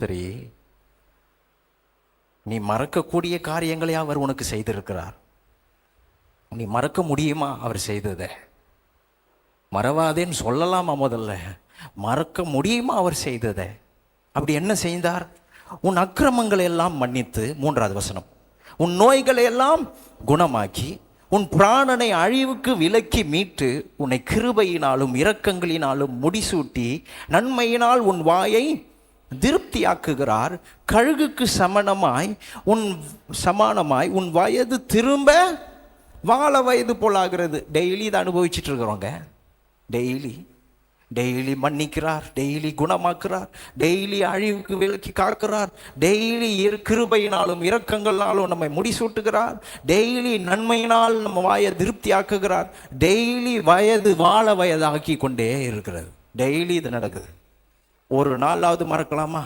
சரி, நீ மறக்கக்கூடிய காரியங்களை அவர் உனக்கு செய்திருக்கிறார். நீ மறக்க முடியுமா அவர் செய்ததை? மறவாதேன்னு சொல்லலாமா? முதல்ல மறக்க முடியுமா அவர் செய்ததை? அப்படி என்ன செய்தார்? உன் அக்கிரமங்களை எல்லாம் மன்னித்து, 3வது வசனம், உன் நோய்களை எல்லாம் குணமாக்கி, உன் பிராணனை அழிவுக்கு விலக்கி மீட்டு, உன்னை கிருபையினாலும் இரக்கங்களினாலும் முடிசூட்டி, நன்மையினால் உன் வாயை திருப்தியாக்குகிறார். கழுகுக்கு சமானமாய் உன் வயது திரும்ப வாழ வயது போலாகிறது. டெய்லி இதை அனுபவிச்சுட்டு இருக்கிறோங்க. டெய்லி மன்னிக்கிறார், டெய்லி குணமாக்குறார், டெய்லி அழிவுக்கு விலக்கி காக்கிறார், டெய்லி கிருபையினாலும் இரக்கங்களாலும் நம்மை முடிசூட்டுகிறார், டெய்லி நன்மையினால் நம்ம வாயை திருப்தி ஆக்குகிறார், டெய்லி வாழ வயதாக்கி கொண்டே இருக்கிறது. டெய்லி இது நடக்குது. ஒரு நாளாவது மறக்கலாமா?